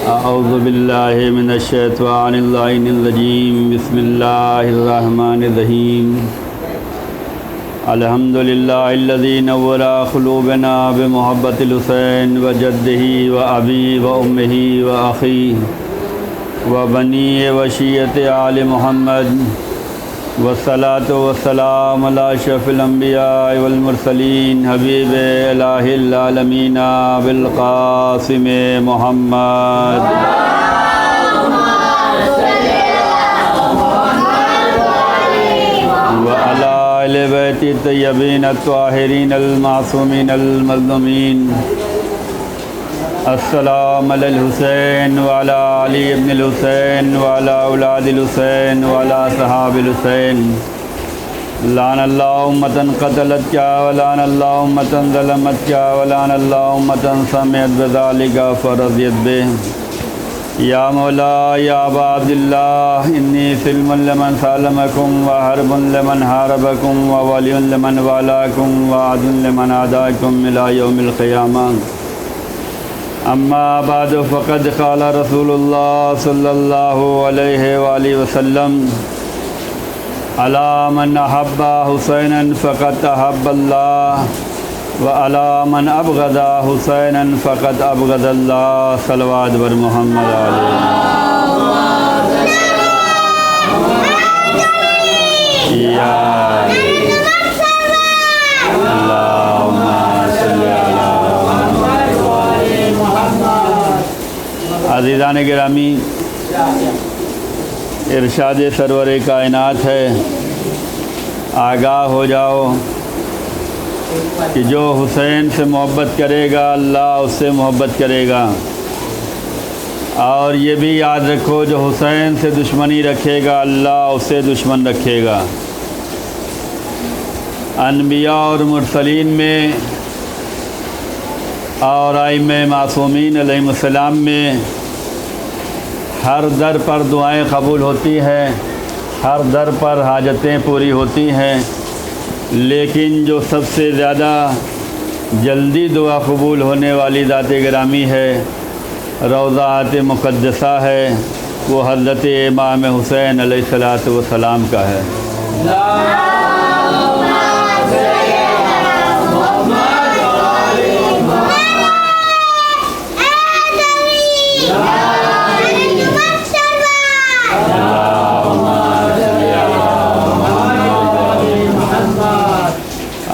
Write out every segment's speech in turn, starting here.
अऊज़ु बिल्लाहि मिनश्शैतानिर्रजीम बिस्मिल्लाहिर्रहमानिर्रहीम अल्हम्दुलिल्लाहिल्लज़ी नव्वरा क़ुलूबना बिमुहब्बतिल हुसैन व जद्दिही व अबी व उम्मिही व अख़ी व बनी व शिय्यति आलि मुहम्मद वस्सलातु वस्सलाम अला अशरफिल अंबिया वल मुरसलीन हबीब इलाहिल आलमीन बिल क़ासिम मुहम्मद व अला अहले बैति तय्यबीन अत्ताहिरीन अल मासूमीन अल मज़लूमीन। अस्सलाम अलल हुसैन व अला अली इब्निल हुसैन व अला औलादिल हुसैन व अला सहाबिल हुसैन। लानल्लाहु उम्मतन क़तलत या व लानल्लाहु उम्मतन ज़लमत या व लानल्लाहु उम्मतन समिअत बिज़ालिका फ़रज़ियत बिह। या मौला या अबा अब्दिल्लाह इन्नी सिल्मुन लिमन सालमकुम व हर्बुन लिमन हारबकुम व वलियुन लिमन वालाकुम व आदुन लिमन आदाकुम इला यौमिल क़ियामह। अम्मा बाद फ़क़द क़ाल रसूलुल्लाह सल्लल्लाहु अलैहि वालैहि वसल्लम अला मन अहब्बा हुसैनन फ़क़द अहब्बल्लाह व अला मन अबग़दा हुसैनन फ़क़द अबग़दल्लाह। सलवात बर मुहम्मद अज़ीज़ान गिरामी, इरशाद सरवर कायनात है, आगाह हो जाओ कि जो हुसैन से मोहब्बत करेगा अल्लाह उससे मोहब्बत करेगा। और ये भी याद रखो जो हुसैन से दुश्मनी रखेगा अल्लाह उससे दुश्मन रखेगा। अनबिया और मुरसलीन में और आइम्मे मासूमीन अलैहिमुस्सलाम में हर दर पर दुआएं कबूल होती हैं, हर दर पर हाजतें पूरी होती हैं, लेकिन जो सबसे ज़्यादा जल्दी दुआ कबूल होने वाली ज़ात गिरामी है, रौज़ात मुक़द्दसा है, वो हज़रत इमाम हुसैन अलैहिस्सलातु वस्सलाम का है।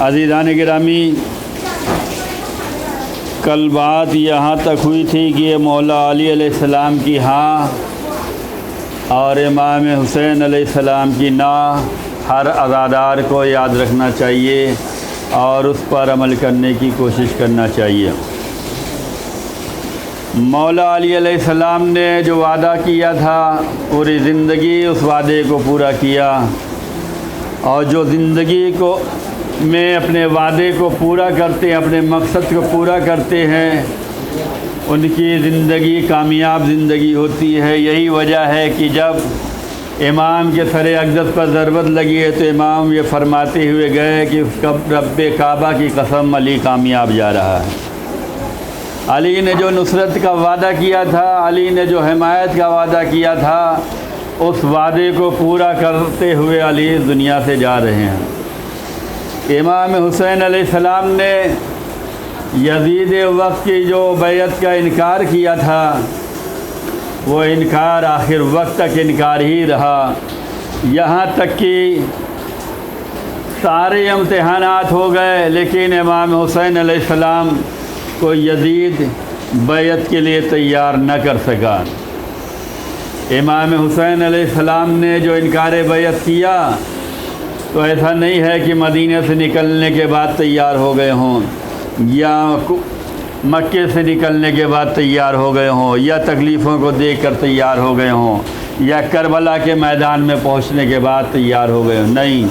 अज़ीज़ान गिरामी, कल बात यहाँ तक हुई थी कि ये मौला अली अलैहिस्सलाम की हाँ और इमाम हुसैन अलैहिस्सलाम की ना हर अज़ादार को याद रखना चाहिए और उस पर अमल करने की कोशिश करना चाहिए। मौला अली अलैहिस्सलाम ने जो वादा किया था पूरी ज़िंदगी उस वादे को पूरा किया, और जो ज़िंदगी को में अपने वादे को पूरा करते हैं, अपने मकसद को पूरा करते हैं, उनकी ज़िंदगी कामयाब ज़िंदगी होती है। यही वजह है कि जब इमाम के सर अक़दस पर ज़रबत लगी है तो इमाम ये फरमाते हुए गए कि रब्बे काबा की कसम अली कामयाब जा रहा है। अली ने जो नुसरत का वादा किया था, अली ने जो हिमायत का वादा किया था, उस वादे को पूरा करते हुए अली इस दुनिया से जा रहे हैं। इमाम हुसैन अलैहिस्सलाम ने यज़ीद वक्त की जो बैत का इनकार किया था, वो इनकार आखिर वक्त तक इनकार ही रहा, यहाँ तक कि सारे इम्तिहानात हो गए, लेकिन इमाम हुसैन अलैहिस्सलाम को यज़ीद बैत के लिए तैयार न कर सका। इमाम हुसैन अलैहिस्सलाम ने जो इनकार बैत किया तो ऐसा नहीं है कि मदीने से निकलने के बाद तैयार हो गए हों, या मक्के से निकलने के बाद तैयार हो गए हों, या तकलीफ़ों को देखकर तैयार हो गए हों, या करबला के मैदान में पहुंचने के बाद तैयार हो गए हों। नहीं,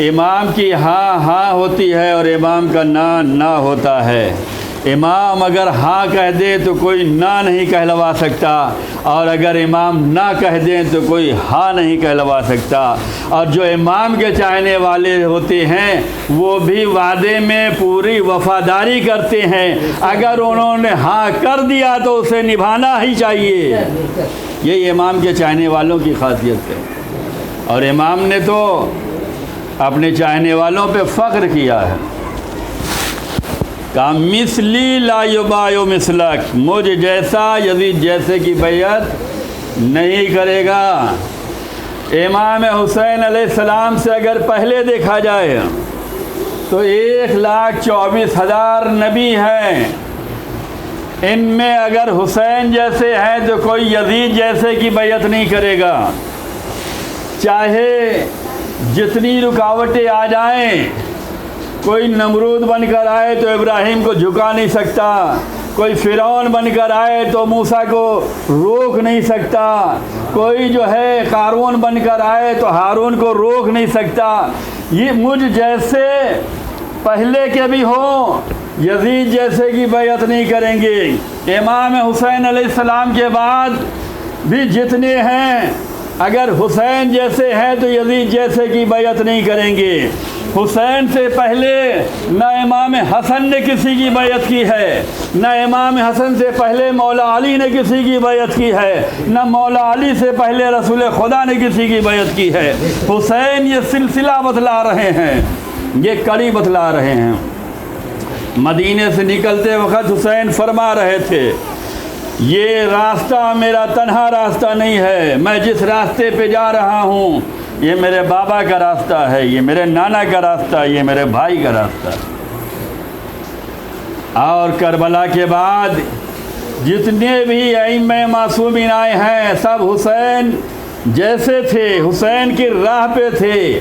इमाम की हाँ हाँ होती है और इमाम का ना ना होता है। इमाम अगर हाँ कह दे तो कोई ना नहीं कहलवा सकता, और अगर इमाम ना कह दें तो कोई हाँ नहीं कहलवा सकता। और जो इमाम के चाहने वाले होते हैं वो भी वादे में पूरी वफादारी करते हैं, अगर उन्होंने हाँ कर दिया तो उसे निभाना ही चाहिए। ये इमाम के चाहने वालों की खासियत है। और इमाम ने तो अपने चाहने वालों पे फ़ख्र किया है, कहा मिसली ला युबायो मिसलक, मुझ जैसा यजीद जैसे की बैयत नहीं करेगा। इमाम हुसैन अलैहिस्सलाम से अगर पहले देखा जाए तो 1,24,000 नबी हैं, इनमें अगर हुसैन जैसे हैं तो कोई यजीद जैसे की बैयत नहीं करेगा। चाहे जितनी रुकावटें आ जाएं, कोई नमरूद बनकर आए तो इब्राहिम को झुका नहीं सकता, कोई फ़िरौन बनकर आए तो मूसा को रोक नहीं सकता, कोई जो है क़ारून बनकर आए तो हारून को रोक नहीं सकता। ये मुझ जैसे पहले के भी हों यजीद जैसे की बैयत नहीं करेंगे। इमाम हुसैन अलैहिस्सलाम के बाद भी जितने हैं अगर हुसैन जैसे हैं तो यजीद जैसे की बैयत नहीं करेंगे। हुसैन से पहले न इमाम हसन ने किसी की बैयत की है, न इमाम हसन से पहले मौला अली ने किसी की बैयत की है, न मौला अली से पहले रसूल खुदा ने किसी की बैयत की है। हुसैन ये सिलसिला बतला रहे हैं, ये कड़ी बतला रहे हैं। मदीने से निकलते वक्त हुसैन फरमा रहे थे, ये रास्ता मेरा तन्हा रास्ता नहीं है, मैं जिस रास्ते पे जा रहा हूँ ये मेरे बाबा का रास्ता है, ये मेरे नाना का रास्ता, ये मेरे भाई का रास्ता है। और करबला के बाद जितने भी अइम्मे मासूमीन आए हैं सब हुसैन जैसे थे, हुसैन की राह पे थे।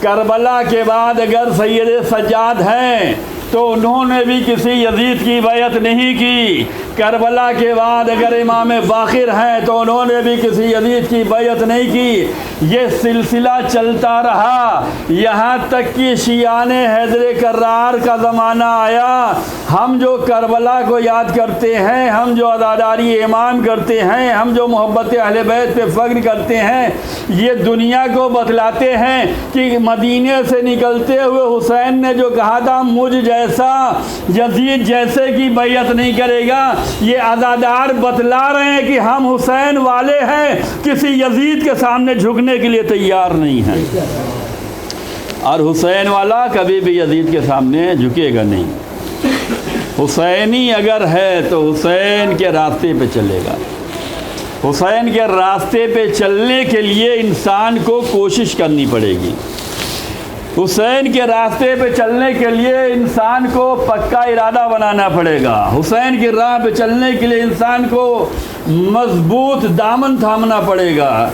करबला के बाद अगर सैयद सज्जाद हैं तो उन्होंने भी किसी यजीद की बैयत नहीं की। करबला के बाद अगर इमाम बाक़िर हैं तो उन्होंने भी किसी यजीद की बैयत नहीं की। ये सिलसिला चलता रहा यहाँ तक कि शियाने हैदर कर्रार का ज़माना आया। हम जो करबला को याद करते हैं, हम जो अज़ादारी इमाम करते हैं, हम जो मोहब्बत अहले बैत पे फ़ख्र करते हैं, ये दुनिया को बतलाते हैं कि मदीने से निकलते हुए हुसैन ने जो कहा था मुझ जैसा यजीद जैसे की बैयत नहीं करेगा, ये अज़ादार बतला रहे हैं कि हम हुसैन वाले हैं, किसी यजीद के सामने झुकने के लिए तैयार नहीं हैं। और हुसैन वाला कभी भी यजीद के सामने झुकेगा नहीं। हुसैनी अगर है तो हुसैन के रास्ते पे चलेगा। हुसैन के रास्ते पे चलने के लिए इंसान को कोशिश करनी पड़ेगी। हुसैन के रास्ते पे चलने के लिए इंसान को पक्का इरादा बनाना पड़ेगा। हुसैन की राह पे चलने के लिए इंसान को मजबूत दामन थामना पड़ेगा।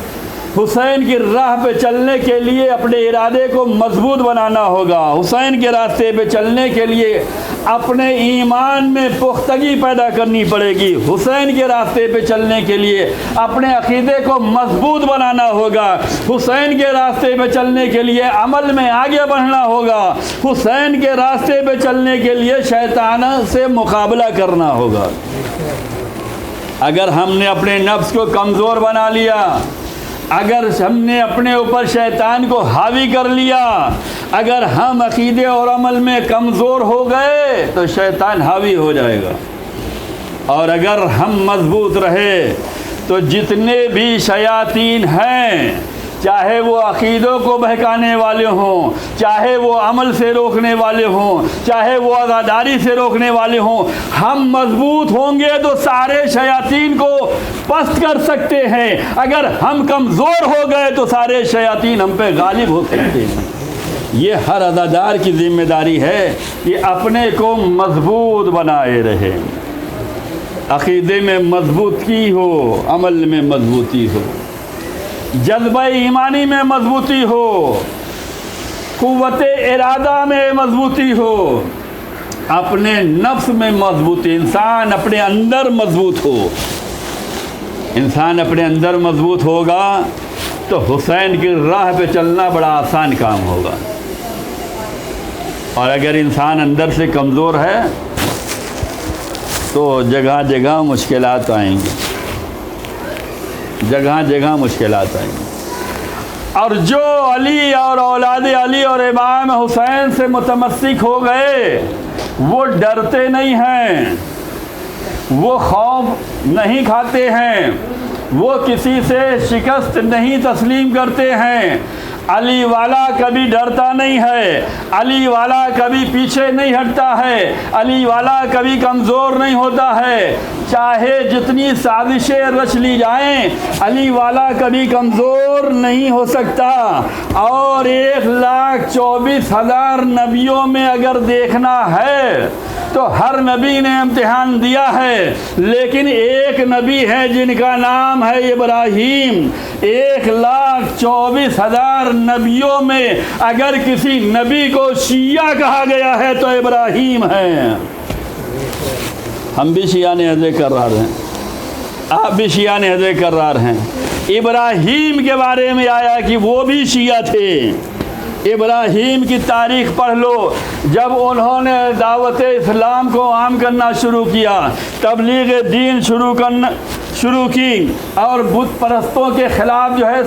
हुसैन की राह पे चलने के लिए अपने इरादे को मजबूत बनाना होगा। हुसैन के रास्ते पे चलने के लिए अपने ईमान में पुख्तगी पैदा करनी पड़ेगी। हुसैन के रास्ते पे चलने के लिए अपने अकीदे को मजबूत बनाना होगा। हुसैन के रास्ते पे चलने के लिए अमल में आगे बढ़ना होगा। हुसैन के रास्ते पे चलने के लिए शैतान से मुकाबला करना होगा। अगर हमने अपने नफ्स को कमज़ोर बना लिया, अगर हमने अपने ऊपर शैतान को हावी कर लिया, अगर हम अकीदे और अमल में कमज़ोर हो गए तो शैतान हावी हो जाएगा। और अगर हम मजबूत रहे तो जितने भी शयातीन हैं, चाहे वो अकीदों को बहकाने वाले हों, चाहे वो अमल से रोकने वाले हों, चाहे वो आज़ादारी से रोकने वाले हों, हम मजबूत होंगे तो सारे शयातीन को पस्त कर सकते हैं। अगर हम कमज़ोर हो गए तो सारे शयातीन हम पे गालिब हो सकते हैं। ये हर अज़ादार की ज़िम्मेदारी है कि अपने को मजबूत बनाए रहे, अकीदे में मजबूती हो, अमल में मजबूती हो, जज्बा ईमानी में मजबूती हो, कुव्वते इरादा में मजबूती हो, अपने नफ्स में मजबूती, इंसान अपने अंदर मजबूत हो। इंसान अपने अंदर मजबूत होगा तो हुसैन की राह पे चलना बड़ा आसान काम होगा। और अगर इंसान अंदर से कमज़ोर है तो जगह जगह मुश्किलात आएंगी, जगह जगह मुश्किलात आएंगी। और जो अली और औलाद अली और इमाम हुसैन से मुतमस्सिक हो गए वो डरते नहीं हैं, वो खौफ नहीं खाते हैं, वो किसी से शिकस्त नहीं तस्लीम करते हैं। अली वाला कभी डरता नहीं है, अली वाला कभी पीछे नहीं हटता है, अली वाला कभी कमज़ोर नहीं होता है। चाहे जितनी साजिशें रच ली जाएं, अली वाला कभी कमज़ोर नहीं हो सकता। और 1,24,000 नबियों में अगर देखना है तो हर नबी ने इम्तिहान दिया है, लेकिन एक नबी है जिनका नाम है इब्राहीम। 1,24,000 नबियों में अगर किसी नबी को शिया कहा गया है तो इब्राहीम है। हम भी शिया नेज़े करार हैं, आप भी शिया नेज़े करार हैं। इब्राहीम के बारे में आया कि वो भी शिया थे। इब्राहीम की तारीख़ पढ़ लो, जब उन्होंने दावत इस्लाम को आम करना शुरू किया, तबलीग दीन शुरू की और बुत परस्तों के ख़िलाफ़ जो है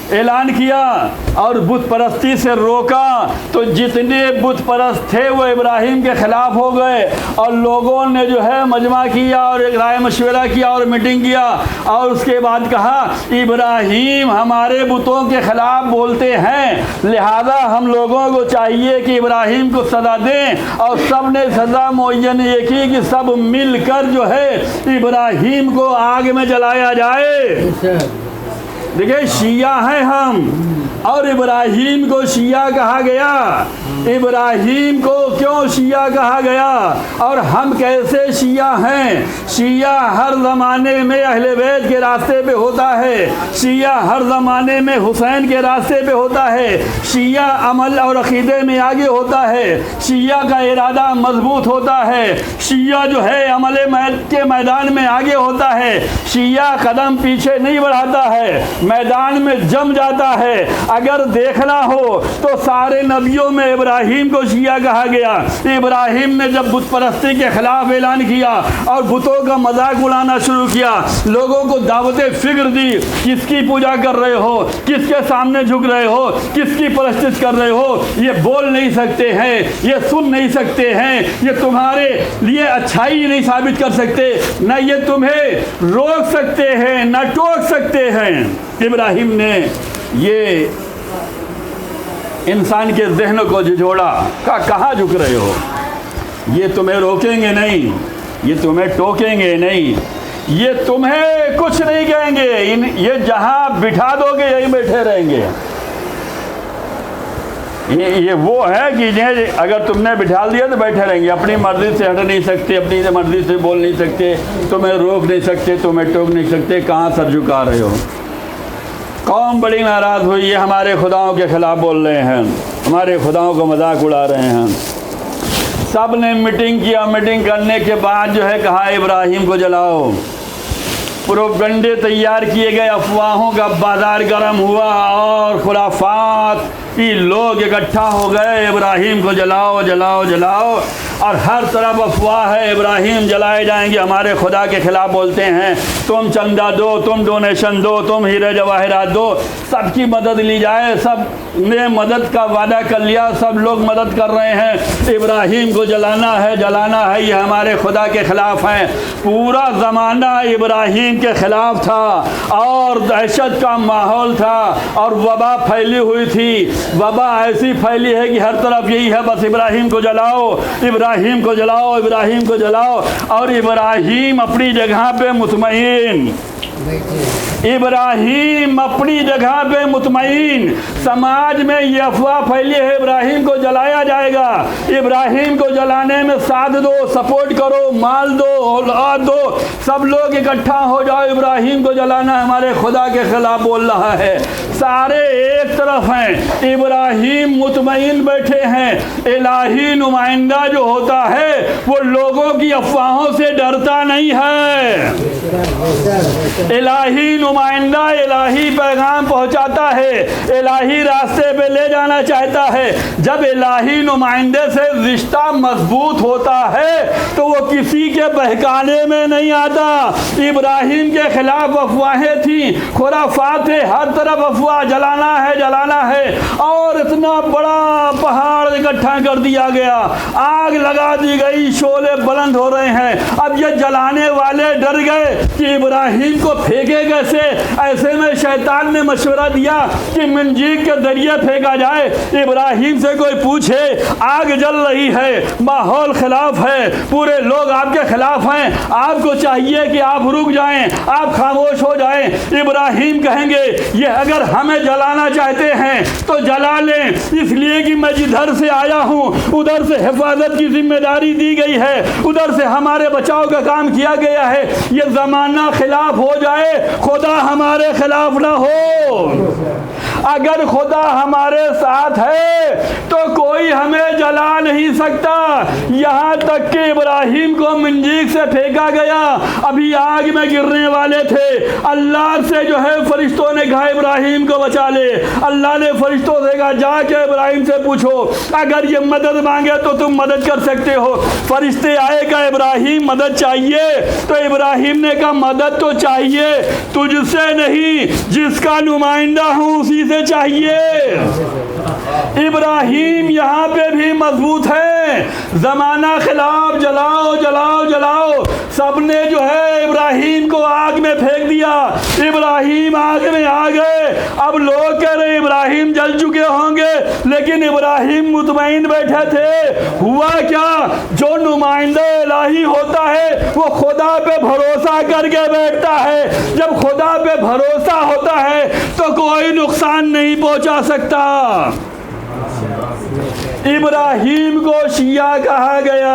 ऐलान किया और बुत परस्ती से रोका, तो जितने बुत परस्त थे वो इब्राहीम के ख़िलाफ़ हो गए। और लोगों ने जो है मजमा किया और एक राय मशवरा किया और मीटिंग किया और उसके बाद कहा इब्राहीम हमारे बुतों के ख़िलाफ़ बोलते हैं, लिहाजा हम लोगों को चाहिए कि इब्राहीम को सज़ा दें। और सब ने सज़ा मुअय्यन ये की कि सब मिलकर जो है इब्राहीम को आग में जलाया जाए। देखिए शिया हैं हम, और इब्राहीम को शिया कहा गया। इब्राहीम को क्यों शिया कहा गया और हम कैसे शिया हैं? शिया हर ज़माने में अहले बैत के रास्ते पे होता है, शिया हर ज़माने में हुसैन के रास्ते पे होता है, शिया अमल और अक़ीदे में आगे होता है, शिया का इरादा मजबूत होता है, शिया जो है अमल के मैदान में आगे होता है, शिया कदम पीछे नहीं बढ़ाता है, मैदान में जम जाता है। अगर देखना हो तो सारे नबियों में इब्राहीम को शिया कहा गया। इब्राहीम ने जब बुत परस्ती के खिलाफ ऐलान किया और बुतों का मजाक उड़ाना शुरू किया, लोगों को दावत फिक्र दी, किसकी पूजा कर रहे हो, किसके सामने झुक रहे हो, किसकी परस्तिश कर रहे हो, ये बोल नहीं सकते हैं, ये सुन नहीं सकते हैं, ये तुम्हारे लिए अच्छाई नहीं साबित कर सकते, न ये तुम्हें रोक सकते हैं न टोक सकते हैं। इब्राहीम ने ये इंसान के जहन को झिझोड़ा, कहाँ झुक रहे हो, ये तुम्हें रोकेंगे नहीं, ये तुम्हें टोकेंगे नहीं, ये तुम्हें कुछ नहीं कहेंगे, ये जहाँ बिठा दोगे यहीं बैठे रहेंगे। ये वो है कि जिन्हें अगर तुमने बिठा दिया तो बैठे रहेंगे, अपनी मर्ज़ी से हट नहीं सकते, अपनी मर्ज़ी से बोल नहीं सकते, तुम्हें रोक नहीं सकते, तुम्हें टोक नहीं सकते, कहाँ सर झुका रहे हो। कौम बड़ी नाराज़ हुई, ये हमारे खुदाओं के ख़िलाफ़ बोल रहे हैं, हमारे खुदाओं को मजाक उड़ा रहे हैं। सब ने मीटिंग किया, मीटिंग करने के बाद जो है कहा इब्राहीम को जलाओ। प्रोपगंडे तैयार किए गए, अफवाहों का बाज़ार गर्म हुआ और खुराफात की लोग इकट्ठा हो गए, इब्राहीम को जलाओ जलाओ जलाओ। और हर तरफ अफवाह है इब्राहीम जलाए जाएंगे, हमारे खुदा के ख़िलाफ़ बोलते हैं, तुम चंदा दो, तुम डोनेशन दो, तुम हीरे जवाहरात दो, सबकी मदद ली जाए। सब ने मदद का वादा कर लिया, सब लोग मदद कर रहे हैं, इब्राहीम को जलाना है जलाना है, ये हमारे खुदा के ख़िलाफ़ हैं। पूरा ज़माना इब्राहीम के ख़िलाफ़ था और दहशत का माहौल था और वबा फैली हुई थी। वबा ऐसी फैली है कि हर तरफ यही है, बस इब्राहीम को जलाओ, इब्राहीम को जलाओ, इब्राहीम को जलाओ। और इब्राहीम अपनी जगह पे मुतमईन, इब्राहीम अपनी जगह पे मुतमईन। समाज में ये अफवाह फैली है इब्राहीम को जलाया जाएगा, इब्राहीम को जलाने में साथ दो, सपोर्ट करो, माल दो, औलाद दो, सब लोग इकट्ठा हो जाओ, इब्राहीम को जलाना हमारे खुदा के खिलाफ बोल रहा है। सारे एक तरफ हैं, इब्राहीम मुतमईन बैठे हैं। इलाही नुमाइंदा जो होता है वो लोगों की अफवाहों से डरता नहीं है। इलाही नुमाइंदा इलाही पैगाम पहुंचाता है, इलाही रास्ते पे ले जाना चाहता है। जब इलाही नुमाइंदे से रिश्ता मजबूत होता है तो वो किसी के बहकाने में नहीं आता। इब्राहिम के खिलाफ अफवाहें थी, खुराफात थे, हर तरफ अफवाह जलाना है और इतना बड़ा पहाड़ इकट्ठा कर दिया गया, आग लगा दी गई, शोले बुलंद हो रहे हैं। अब ये जलाने वाले डर गए कि इब्राहिम को फेंके कैसे। ऐसे में शैतान ने मशवरा दिया कि मंजीक के जरिए फेंका जाए। इब्राहिम से कोई पूछे, आग जल रही है, माहौल खिलाफ है, पूरे लोग आपके खिलाफ हैं, आपको चाहिए कि आप रुक जाएं, आप खामोश हो जाएं। इब्राहिम कहेंगे ये अगर हमें जलाना चाहते हैं तो जला लें, इसलिए कि मैं जिधर से आया हूं उधर से हिफाजत की जिम्मेदारी दी गई है, उधर से हमारे बचाव का काम किया गया है। ये जमाना खिलाफ हो जाए, खुदा हमारे खिलाफ ना हो। अगर खुदा हमारे साथ है तो कोई हमें जला नहीं सकता। यहाँ तक कि इब्राहिम को मंजीक से फेंका गया, अभी आग में गिरने वाले थे। अल्लाह से जो है फरिश्तों ने कहा इब्राहिम को बचा ले। अल्लाह ने फरिश्तों से कहा जाके इब्राहिम से पूछो, अगर ये मदद मांगे तो तुम मदद कर सकते हो। फरिश्ते आए, कहा इब्राहिम मदद चाहिए, तो इब्राहिम ने कहा मदद तो चाहिए, तुझसे नहीं, जिसका नुमाइंदा हूँ उसी से चाहिए। इब्राहिम यहाँ पे भी मजबूत है। जमाना खिलाफ, जलाओ जलाओ जलाओ, सबने जो है इब्राहिम को आग में फेंक दिया। इब्राहिम आग में आ गए। अब लोग कह रहे इब्राहिम जल चुके होंगे, लेकिन इब्राहिम मुतमईन बैठे थे। हुआ क्या, जो नुमाइंदा इलाही होता है वो खुदा पे भरोसा करके बैठता है। जब खुदा पे भरोसा होता है तो कोई नुकसान नहीं पहुंचा सकता। इब्राहिम को शिया कहा गया,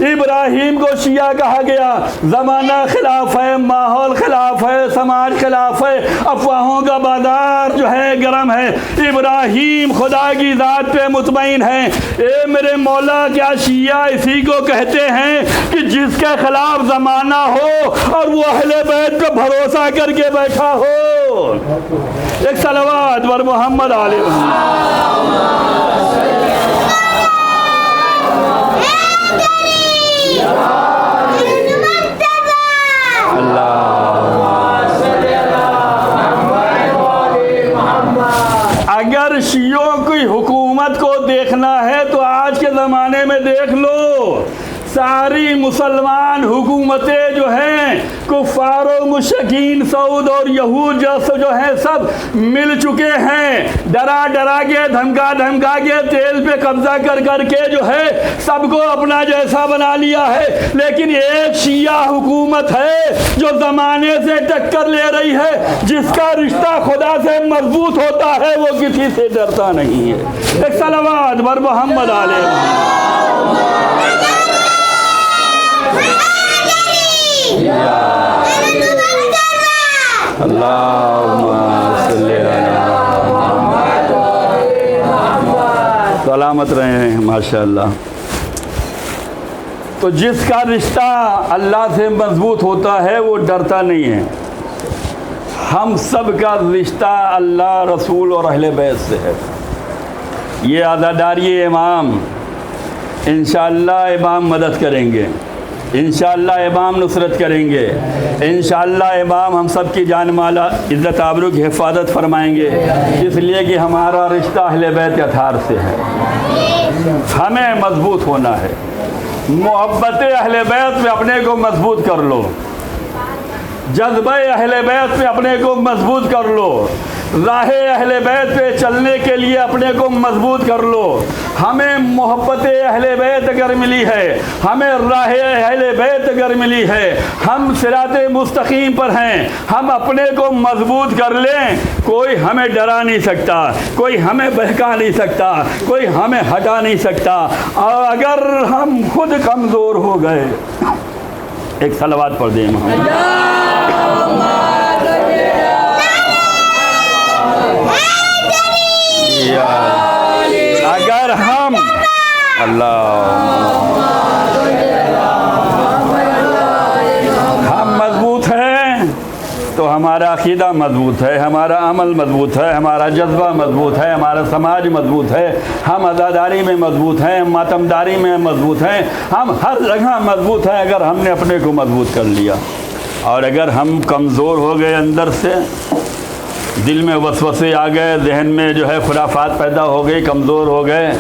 इब्राहिम को शिया कहा गया। ज़माना खिलाफ है, माहौल खिलाफ है, समाज खिलाफ है, अफवाहों का बाजार जो है गर्म है। इब्राहिम खुदा की ज़ात पे मुतमईन है। ए मेरे मौला, क्या शिया इसी को कहते हैं कि जिसके खिलाफ ज़माना हो और वो अहले बैत पे भरोसा करके बैठा हो। एक सलवात वर मोहम्मद अगर शियों की हुकूमत को देखना है तो आज के ज़माने में देख लो। सारी मुसलमान हुकूमतें जो हैं कुफ़ार और मुशरिकीन सऊद और यहूद जैसे जो हैं सब मिल चुके हैं। डरा डरा के, धमका धमका के, तेल पे कब्जा कर करके जो है सबको अपना जैसा बना लिया है। लेकिन एक शिया हुकूमत है जो ज़माने से टक्कर ले रही है, जिसका रिश्ता खुदा से मजबूत होता है, वो किसी से डरता नहीं है। एक सलावत बर मोहम्मद सलामत रहे हैं माशाअल्लाह। तो जिसका रिश्ता अल्लाह से मजबूत होता है वो डरता नहीं है। हम सब का रिश्ता अल्लाह, रसूल और अहले बैत से है। ये आज़ादारी इमाम, इंशाअल्लाह इमाम मदद करेंगे, इंशाअल्लाह इमाम नुसरत करेंगे, इंशाअल्लाह इमाम हम सब की जान माला इज़्ज़त आबरू की हिफाजत फरमाएंगे, इसलिए कि हमारा रिश्ता अहले बैत अथार से है। हमें मजबूत होना है। मोहब्बत अहले बैत में अपने को मजबूत कर लो, जज्बे अहले बैत में अपने को मजबूत कर लो, राहे अहले बैत पे चलने के लिए अपने को मजबूत कर लो। हमें मोहब्बत अहले बैत अगर मिली है, हमें राहे अहले बैत अगर मिली है, हम सिराते मुस्तकीम पर हैं, हम अपने को मजबूत कर लें, कोई हमें डरा नहीं सकता, कोई हमें बहका नहीं सकता, कोई हमें हटा नहीं सकता। और अगर हम खुद कमज़ोर हो गए, एक सलवात पढ़ दें हम। अगर हम हम मजबूत हैं तो हमारा अक़ीदा मजबूत है, हमारा अमल मजबूत है, हमारा जज्बा मजबूत है, हमारा समाज मजबूत है, हम अज़ादारी में मजबूत हैं, मातमदारी में मजबूत हैं, हम हर जगह मजबूत हैं अगर हमने अपने को मजबूत कर लिया। और अगर हम कमज़ोर हो गए, अंदर से दिल में वसवसे आ गए, जहन में जो है खुराफात पैदा हो गई, कमज़ोर हो गए,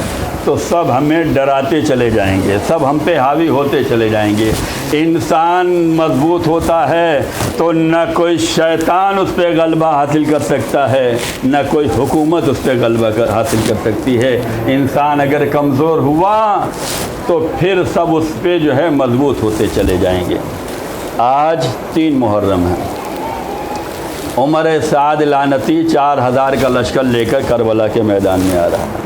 तो सब हमें डराते चले जाएंगे, सब हम पे हावी होते चले जाएंगे। इंसान मजबूत होता है तो न कोई शैतान उस पर गलबा हासिल कर सकता है, न कोई हुकूमत उस पर गलबा हासिल कर सकती है। इंसान अगर कमज़ोर हुआ तो फिर सब उस पर जो है मजबूत होते चले जाएंगे। आज 3 मुहर्रम है। उमर साद लानती 4000 का लश्कर लेकर करबला के मैदान में आ रहा है।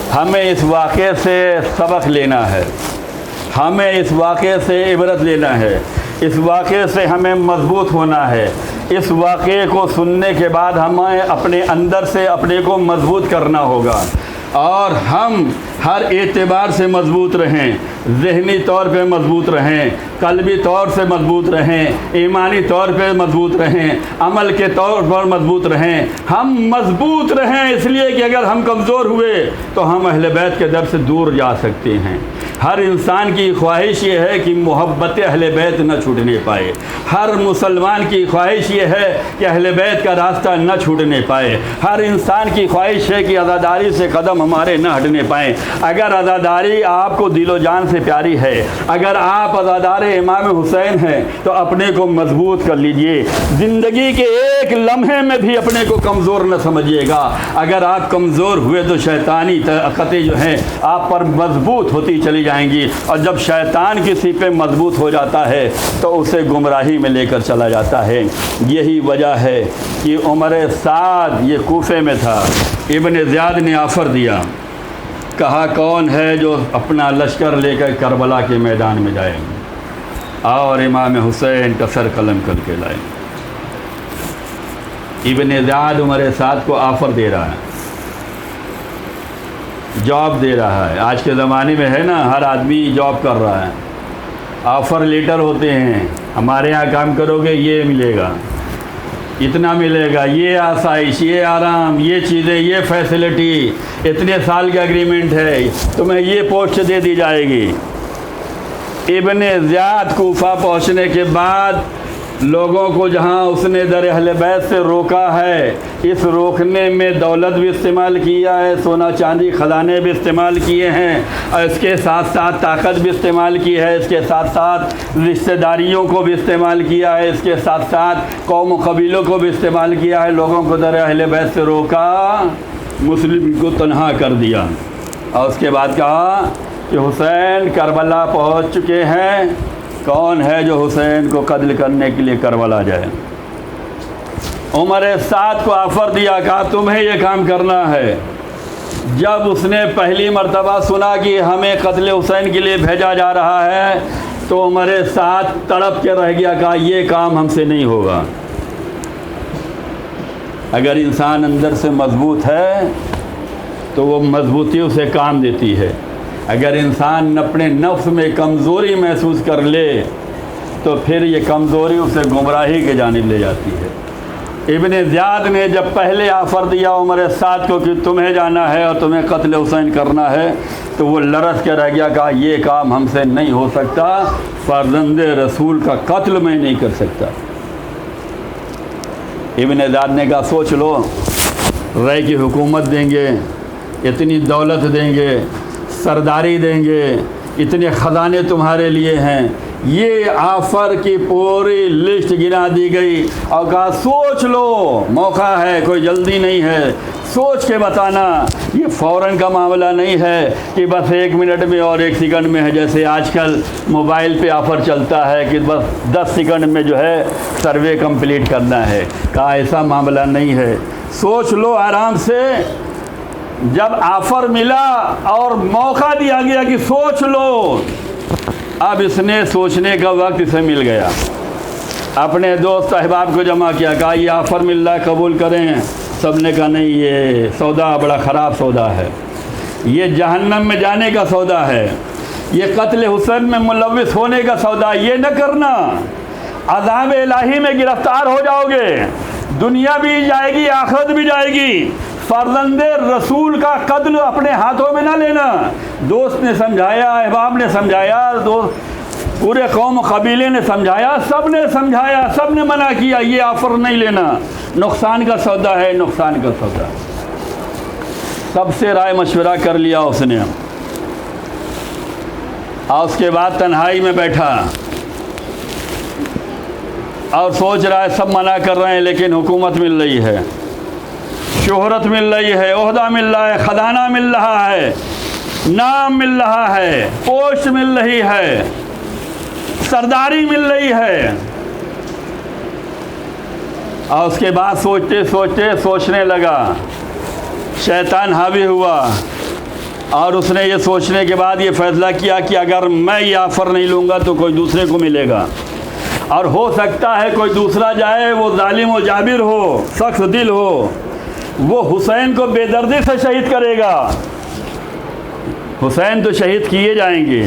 हमें इस वाक़े से सबक लेना है, हमें इस वाक़े से इबरत लेना है, इस वाक़े से हमें मजबूत होना है। इस वाक़े को सुनने के बाद हमें अपने अंदर से अपने को मजबूत करना होगा और हम हर एतबार से मजबूत रहें, ज़हनी तौर पे मजबूत रहें, क़ल्बी तौर से मजबूत रहें, ईमानी तौर पे मजबूत रहें, अमल के तौर पर मजबूत रहें। हम मजबूत रहें इसलिए कि अगर हम कमज़ोर हुए तो हम अहले बैत के दर से दूर जा सकते हैं। हर इंसान की ख्वाहिश ये है कि मोहब्बत अहले बैत न छूटने पाए। हर मुसलमान की ख्वाहिश ये है कि अहले बैत का रास्ता न छूटने पाए। हर इंसान की ख्वाहिश है कि अज़ादारी से कदम हमारे न हटने पाएँ। अगर अज़ादारी आपको दिलो जान से प्यारी है, अगर आप अज़ादार इमाम हुसैन हैं, तो अपने को मजबूत कर लीजिए। ज़िंदगी के एक लम्हे में भी अपने को कमज़ोर न समझिएगा। अगर आप कमज़ोर हुए तो शैतानी ताकतें जो हैं आप पर मजबूत होती चली जाएंगी, और जब शैतान किसी पे मजबूत हो जाता है तो उसे गुमराही में लेकर चला जाता है। यही वजह है कि उमर साद ये कूफे में था, इब्न ज़ियाद ने ऑफ़र दिया, कहा कौन है जो अपना लश्कर लेकर करबला के मैदान में जाए और इमाम हुसैन का सर कलम करके लाए। इब्न ज़ियाद उमर साद को ऑफ़र दे रहा है, जॉब दे रहा है। आज के ज़माने में है ना, हर आदमी जॉब कर रहा है, ऑफ़र लेटर होते हैं, हमारे यहाँ काम करोगे ये मिलेगा, इतना मिलेगा, ये आसाइश, ये आराम, ये चीज़ें, ये फैसिलिटी, इतने साल का एग्रीमेंट है, तुम्हें ये पोस्ट दे दी जाएगी। इब्न ज़ियाद कूफा पहुँचने के बाद लोगों को जहाँ उसने दर अहले बैत से रोका है, इस रोकने में दौलत भी इस्तेमाल किया है, सोना चांदी ख़जाने भी इस्तेमाल किए हैं, और इसके साथ साथ ताकत भी इस्तेमाल की है, इसके साथ साथ रिश्तेदारियों को भी इस्तेमाल किया है, इसके साथ साथ कौम कबीलों को भी इस्तेमाल किया है। लोगों को दर अहले बैत से रोका, मुस्लिम को तन्हा कर दिया, और उसके बाद कहा कि हुसैन करबला पहुँच चुके हैं, कौन है जो हुसैन को कत्ल करने के लिए करबला जाए। उमर साद को ऑफ़र दिया, कहा तुम्हें ये काम करना है। जब उसने पहली मर्तबा सुना कि हमें कत्ल हुसैन के लिए भेजा जा रहा है तो उमर साद तड़प के रह गया, कहा ये काम हमसे नहीं होगा। अगर इंसान अंदर से मजबूत है तो वो मजबूती उसे काम देती है। अगर इंसान अपने नफ्स में कमज़ोरी महसूस कर ले तो फिर ये कमज़ोरी उसे गुमराही के जानिब ले जाती है। इब्न ज़ियाद ने जब पहले ऑफ़र दिया उमर साद को कि तुम्हें जाना है और तुम्हें कत्ल हुसैन करना है, तो वो लरस के रह गया, कहा ये काम हमसे नहीं हो सकता, फ़र्ज़ंद रसूल का कत्ल मैं नहीं कर सकता। इब्न ज़ियाद ने कहा सोच लो, रय की हुकूमत देंगे, इतनी दौलत देंगे, सरदारी देंगे, इतने ख़जाने तुम्हारे लिए हैं। ये ऑफ़र की पूरी लिस्ट गिना दी गई और कहा सोच लो, मौका है, कोई जल्दी नहीं है, सोच के बताना। ये फ़ौरन का मामला नहीं है कि बस 1 मिनट में और 1 सेकंड में है, जैसे आजकल मोबाइल पे ऑफ़र चलता है कि बस 10 सेकंड में जो है सर्वे कंप्लीट करना है। कहा ऐसा मामला नहीं है, सोच लो आराम से। जब ऑफ़र मिला और मौका दिया गया कि सोच लो, अब इसने सोचने का वक्त इसे मिल गया। अपने दोस्त अहबाब को जमा किया, कहा ये ऑफ़र मिल रहा है, कबूल करें। सब ने कहा नहीं, ये सौदा बड़ा ख़राब सौदा है, ये जहन्नम में जाने का सौदा है, ये कत्ल हुसैन में मुलव्विस होने का सौदा, ये न करना। अज़ाब इलाही में गिरफ्तार हो जाओगे, दुनिया भी जाएगी आखिरत भी जाएगी। फर्जंदे रसूल का कत्ल अपने हाथों में ना लेना। दोस्त ने समझाया, अहबाब ने समझाया, दोस्त पूरे कौम कबीले ने समझाया, सब ने समझाया, सब ने मना किया, ये ऑफर नहीं लेना, नुकसान का सौदा है, नुकसान का सौदा। सबसे राय मशवरा कर लिया उसने, और उसके बाद तन्हाई में बैठा और सोच रहा है, सब मना कर रहे हैं लेकिन हुकूमत मिल रही है, शोहरत मिल रही है, ओहदा मिल रहा है, खजाना मिल रहा है, नाम मिल रहा है, पोस्ट मिल रही है, सरदारी मिल रही है। और उसके बाद सोचते सोचते सोचने लगा, शैतान हावी हुआ और उसने ये सोचने के बाद ये फैसला किया कि अगर मैं ये ऑफ़र नहीं लूँगा तो कोई दूसरे को मिलेगा, और हो सकता है कोई दूसरा जाए, वो जालिम व जाबिर हो, सख्त दिल हो, वो हुसैन को बेदर्दी से शहीद करेगा। हुसैन तो शहीद किए जाएंगे,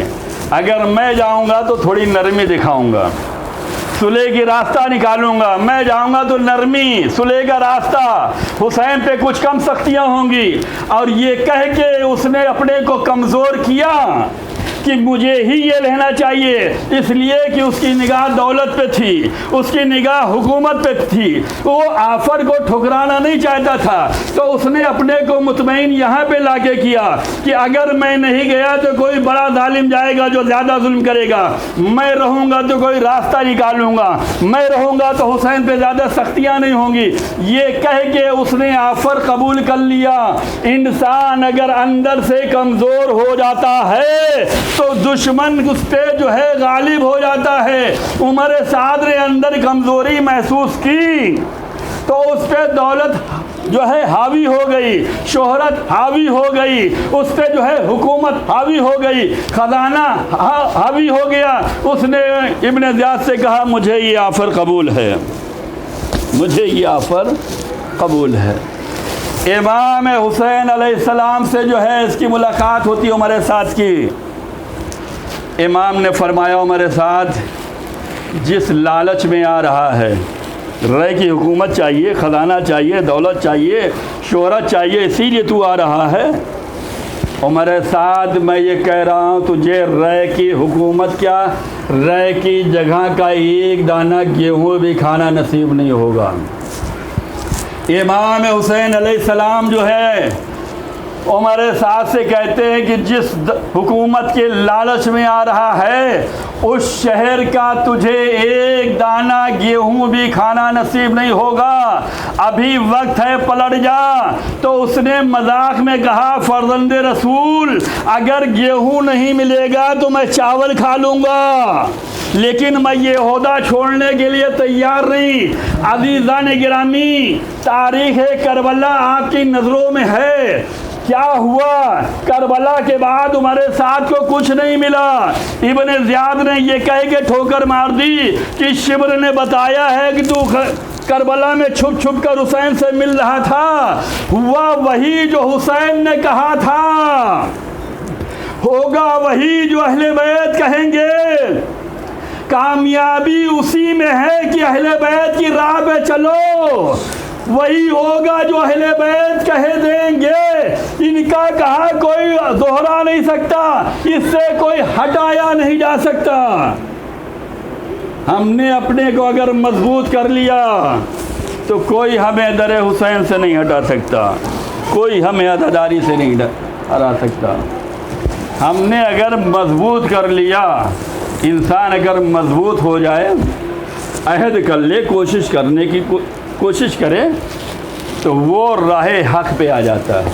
अगर मैं जाऊंगा तो थोड़ी नरमी दिखाऊंगा, सुलह की रास्ता निकालूंगा। मैं जाऊंगा तो नरमी, सुलह का रास्ता, हुसैन पे कुछ कम सख्तियां होंगी। और ये कह के उसने अपने को कमज़ोर किया कि मुझे ही ये रहना चाहिए, इसलिए कि उसकी निगाह दौलत पे थी, उसकी निगाह हुकूमत पे थी, वो आफर को ठुकराना नहीं चाहता था। तो उसने अपने को मुतमईन यहाँ पे लाके किया कि अगर मैं नहीं गया तो कोई बड़ा जालिम जाएगा जो ज़्यादा जुल्म करेगा, मैं रहूँगा तो कोई रास्ता निकालूंगा, मैं रहूँगा तो हुसैन पे ज़्यादा सख्तियाँ नहीं होंगी। ये कह के उसने आफर कबूल कर लिया। इंसान अगर अंदर से कमज़ोर हो जाता है तो दुश्मन उस पर जो है गालिब हो जाता है। उमर साद ने अंदर कमज़ोरी महसूस की तो उस पर दौलत जो है हावी हो गई, शोहरत हावी हो गई, उस पर जो है हुकूमत हावी हो गई, खजाना हावी हो गया। उसने इब्न ज़ियाद से कहा, मुझे ये ऑफ़र कबूल है, मुझे ये ऑफ़र कबूल है। इमाम हुसैन अलैहिस्सलाम से जो है इसकी मुलाकात होती है उमर साद की। इमाम ने फरमाया, उमर साद जिस लालच में आ रहा है, रय की हुकूमत चाहिए, ख़जाना चाहिए, दौलत चाहिए, शोहरत चाहिए, इसीलिए तू आ रहा है। उमर साद मैं ये कह रहा हूँ तुझे रय की हुकूमत क्या, रय की जगह का एक दाना गेहूँ भी खाना नसीब नहीं होगा। इमाम हुसैन अलैहिस्सलाम जो है उमर साद से कहते हैं कि जिस हुकूमत के लालच में आ रहा है उस शहर का तुझे एक दाना गेहूं भी खाना नसीब नहीं होगा, अभी वक्त है, पलट जा। तो उसने मजाक में कहा, फर्जंदे रसूल अगर गेहूं नहीं मिलेगा तो मैं चावल खा लूँगा, लेकिन मैं ये ओहदा छोड़ने के लिए तैयार नहीं। अज़ीज़ान गिरामी, तारीख़ करबला आपकी नज़रों में है। क्या हुआ करबला के बाद उमर साद को कुछ नहीं मिला। इब्न ज़ियाद ने ये कह के ठोकर मार दी कि शिब्र ने बताया है कि तू करबला में छुप छुप कर हुसैन से मिल रहा था। हुआ वही जो हुसैन ने कहा था, होगा वही जो अहले बैत कहेंगे। कामयाबी उसी में है कि अहले बैत की राह पे चलो, वही होगा जो अहले बैत कहे देंगे। इनका कहा कोई दोहरा नहीं सकता, इससे कोई हटाया नहीं जा सकता। हमने अपने को अगर मजबूत कर लिया तो कोई हमें दर हुसैन से नहीं हटा सकता, कोई हमें अदादारी से नहीं हटा सकता। हमने अगर मजबूत कर लिया, इंसान अगर मजबूत हो जाए, अहद कर ले, कोशिश करने की कोशिश करे तो वो राहे हक पे आ जाता है।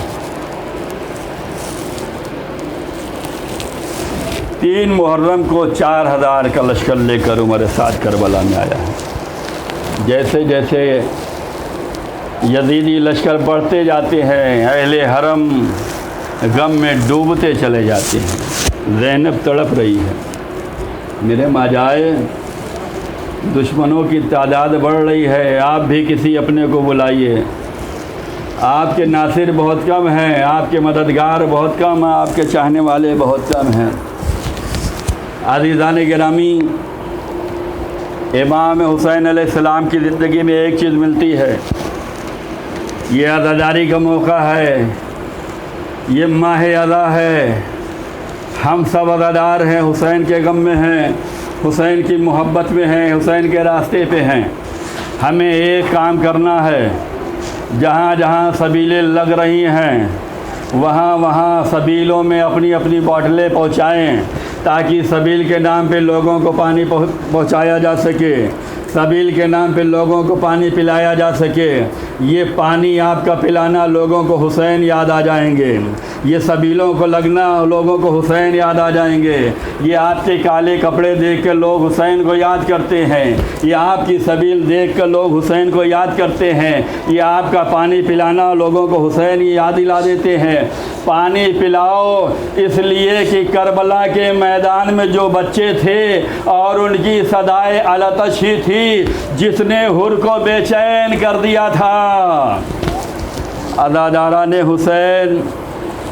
3 मुहर्रम को 4000 का लश्कर लेकर उमर साद करबला में आया है। जैसे जैसे यजीदी लश्कर बढ़ते जाते हैं, अहले हरम गम में डूबते चले जाते हैं। ज़ैनब तड़प रही है, मेरे माजाए दुश्मनों की तादाद बढ़ रही है, आप भी किसी अपने को बुलाइए। आपके नासिर बहुत कम हैं, आपके मददगार बहुत कम हैं, आपके चाहने वाले बहुत कम हैं। अज़ीज़ान गिरामी, इमाम हुसैन अलैहिस्सलाम की ज़िंदगी में एक चीज़ मिलती है, ये अज़ादारी का मौका है, ये माह अज़ा है। हम सब अज़ादार हैं, हुसैन के गम में हैं, हुसैन की मोहब्बत में हैं, हुसैन के रास्ते पे हैं। हमें एक काम करना है, जहाँ जहाँ सबीलें लग रही हैं वहाँ वहाँ सबीलों में अपनी अपनी बॉटलें पहुँचाएँ, ताकि सबील के नाम पे लोगों को पानी पहुँचाया जा सके, सबील के नाम पे लोगों को पानी पिलाया जा सके। ये पानी आपका पिलाना लोगों को हुसैन याद आ जाएंगे, ये सबीलों को लगना लोगों को हुसैन याद आ जाएंगे। ये आपके काले कपड़े देख कर लोग हुसैन को याद करते हैं, ये आपकी सबील देख कर लोग हुसैन को याद करते हैं, ये आपका पानी पिलाना लोगों को हुसैन याद दिला देते हैं। पानी पिलाओ इसलिए कि करबला के मैदान में जो बच्चे थे और उनकी सदाए अलतश ही थी जिसने हुर को बेचैन कर दिया था। अज़ादारान हुसैन,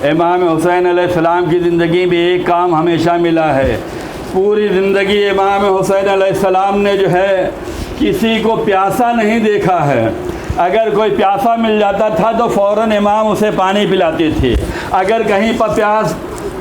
इमाम हुसैन अलैहिस्सलाम की ज़िंदगी में एक काम हमेशा मिला है। पूरी ज़िंदगी इमाम हुसैन अलैहिस्सलाम ने जो है किसी को प्यासा नहीं देखा है। अगर कोई प्यासा मिल जाता था तो फ़ौरन इमाम उसे पानी पिलाते थे। अगर कहीं पर प्यास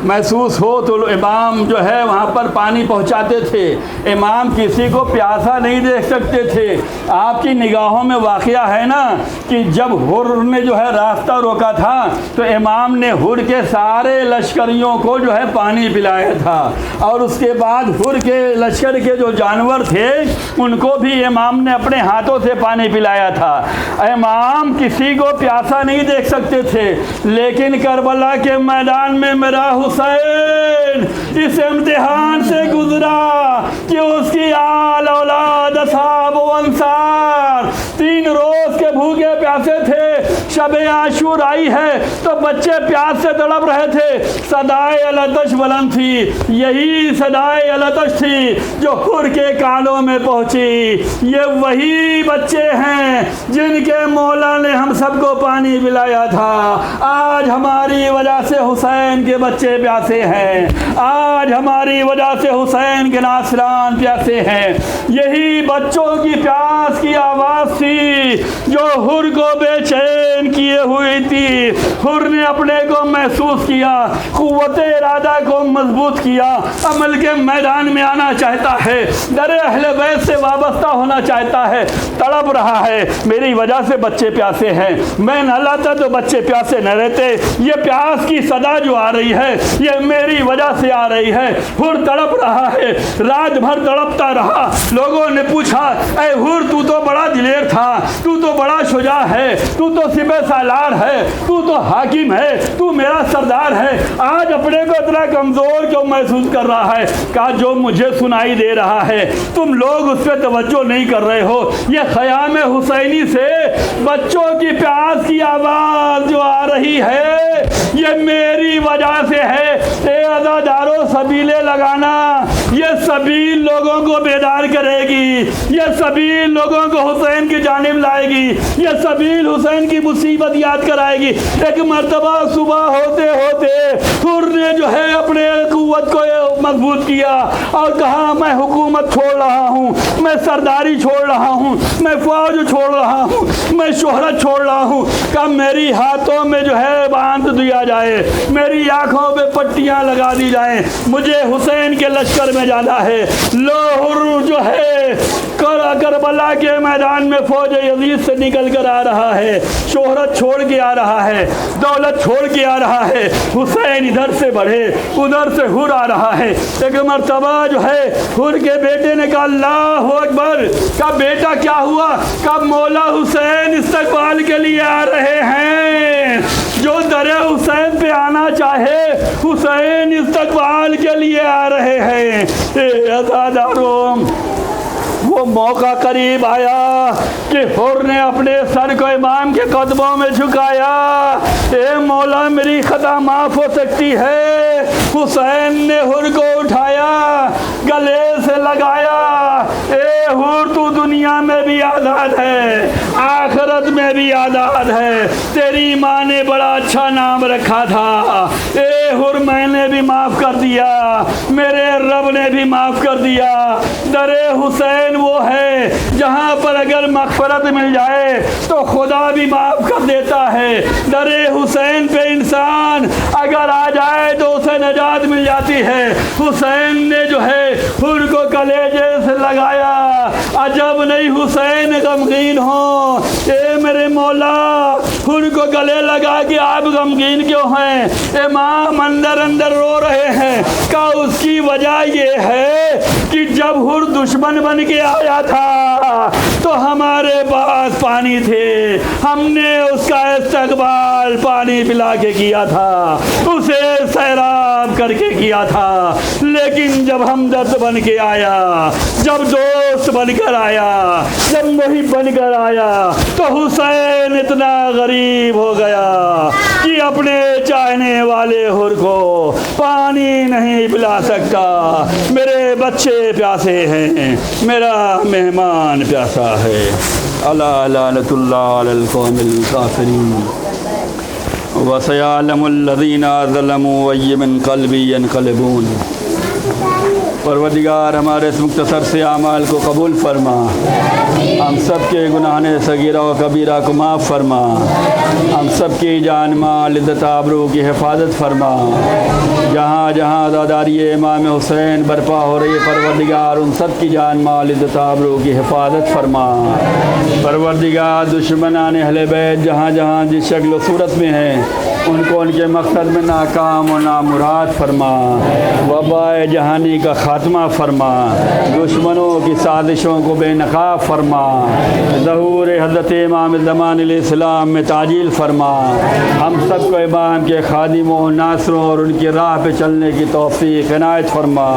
महसूस हो तो इमाम जो है वहाँ पर पानी पहुँचाते थे। इमाम किसी को प्यासा नहीं देख सकते थे। आपकी निगाहों में वाक़या है ना कि जब हुर ने जो है रास्ता रोका था तो इमाम ने हुर के सारे लश्करियों को जो है पानी पिलाया था, और उसके बाद हुर के लश्कर के जो जानवर थे उनको भी इमाम ने अपने हाथों से पानी पिलाया था। इमाम किसी को प्यासा नहीं देख सकते थे, लेकिन करबला के मैदान में मेरा हुसैन इस इम्तिहान से गुजरा कि उसकी आल औलाद असहाब व अंसार 3 रोज़ के भूखे प्यासे थे। शब आशूर आई है तो बच्चे प्यास से तड़प रहे थे। सदाए अलतश बुलंद थी, यही सदाए अलतश थी जो हुर के कानों में पहुंची। ये वही बच्चे हैं जिनके मौला ने हम सबको पानी पिलाया था। आज हमारी वजह से हुसैन के बच्चे प्यासे हैं, आज हमारी वजह से हुसैन के नासरान प्यासे हैं। यही बच्चों की प्यास की आवाज़ थी जो हुर को बेचैन किए हुई थी। हुर ने अपने को महसूस किया, कुव्वत इरादा को मजबूत किया, अमल के मैदान में आना चाहता है, दरे अहले बैत से वाबस्ता होना चाहता है, तड़प रहा है मेरी वजह से बच्चे प्यासे हैं, मैं न लाता तो बच्चे प्यासे न रहते। ये प्यास की सदा जो आ रही है ये मेरी वजह से आ रही है। हुर तड़प रहा है, रात भर तड़पता रहा। लोगों ने पूछा, ऐ हुर तू तो बड़ा दिलेर था, तू तो बड़ा शुजा है, तू तो सिपह सालार है, तू तो हाकिम है, तू मेरा सरदार है, आज अपने को इतना कमज़ोर क्यों महसूस कर रहा है? कहा जो मुझे सुनाई दे रहा है तुम लोग उस पर तवज्जो नहीं कर रहे हो। ये ख़याम हुसैनी से बच्चों की प्यास की आवाज़ जो आ रही है ये मेरी वजह से है। ए अज़ादारों, सबीले लगाना, ये सबील लोगों को बेदार करेगी, ये सबील लोगों को हुसैन की जानिब लाएगी, ये सबील हुसैन की मुसीबत याद कराएगी। एक मर्तबा सुबह होते होते हुर ने जो है अपने कुव्वत को मजबूत किया और कहा मैं हुकूमत छोड़ रहा हूँ, मैं सरदारी छोड़ रहा हूँ, मैं फौज छोड़ रहा हूँ, मैं शोहरत छोड़ रहा हूँ। कहा मेरी हाथों में जो है बांध दिया जाए, मेरी आँखों पे पट्टियाँ लगा दी जाएं, मुझे हुसैन के लश्कर में जाना है। लोहुर जो है करबला के मैदान में फौज यजीद से निकल कर आ रहा है, शोहरत छोड़ के आ रहा है, दौलत छोड़ के आ रहा है। हुसैन इधर से बढ़े, उधर से हुर आ रहा है। एक मर्तबा जो है हुर के बेटे ने कहा अल्लाहु अकबर। का बेटा क्या हुआ? का मौला हुसैन इस्तकबाल के लिए आ रहे हैं। जो दरे हुसैन पे आना चाहे हुसैन इस्तकबाल के लिए आ रहे हैं। अज़ादारों, वो मौका करीब आया कि हुर ने अपने सर को इमाम के कदमों में झुकाया। ए मौला, मेरी खता माफ़ हो सकती है। हुसैन ने हुर को उठाया, गले से लगाया। ए हुर, तू दुनिया में भी आज़ाद है, आखिरत में भी आज़ाद है। तेरी माँ ने बड़ा अच्छा नाम रखा था। ए हुर मैंने भी माफ़ कर दिया, मेरे रब ने भी माफ़ कर दिया। दरे हुसैन वो है जहाँ पर अगर मग़फ़रत मिल जाए तो खुदा भी माफ़ कर देता है। दरे हुसैन पे इंसान अगर आ जाए तो उसे नजात मिल जाती है। हुसैन ने जो है हुर को कलेजे से लगाया। अजब नहीं हुसैन गमगीन हो। ए मेरे मौला, हुर को गले लगा के आप गमगीन क्यों हैं? इमाम अंदर अंदर रो रहे हैं। क्या उसकी वजह ये है कि जब हुर दुश्मन बन के आया था तो हमारे पास पानी थे, हमने उसका इस्तकबाल पानी पिला के किया था, उसे सैराब करके किया था। लेकिन जब हमदर्द बन के आया, जब दोस्त बनकर आया, जब मुहिब बनकर आया तो हुसैन इतना गरीब हो गया कि अपने चाहने वाले हुर को पानी नहीं पिला सकता। मेरे बच्चे प्यासे हैं, मेरा मेहमान प्यासा है। अला लानतुल्लाह अलल कौमिल काफिरीन व सयअलमुल लज़ीना ज़लमू अय्य मिन क़ल्बि यनक़लिबून। परवरदिगार हमारे इस मुख्तसर से आमाल को कबूल फरमा, हम सब के गुनाह सगीरा व कबीरा को माफ़ फरमा, हम सब की जान माल इज़्ज़त आबरू की हिफाजत फरमा। जहाँ जहाँ आज़ादारी इमाम हुसैन बर्पा हो रही है परवरदिगार उन सब की जान माल इज़्ज़त आबरू की हिफाजत फरमा। परवरदिगार दुश्मनान अहले बैत जहाँ जहाँ जिस शक्ल सूरत में हैं उनको उनके मकसद में नाकाम और नामुराद फरमा। वबाए जहानी का ख़ात्मा फरमा, दुश्मनों की साजिशों को बेनकाब फरमा। ज़हूर हज़रत इमाम ज़मान इस्लाम में ताजील फरमा। हम सब को इमाम के खादिमों नासरों और उनकी राह पे चलने की तौफ़ीक़ इनायत फरमा।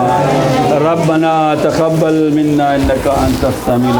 रब्बना तक़ब्बल मिन्ना इन्नका अंतस समीउल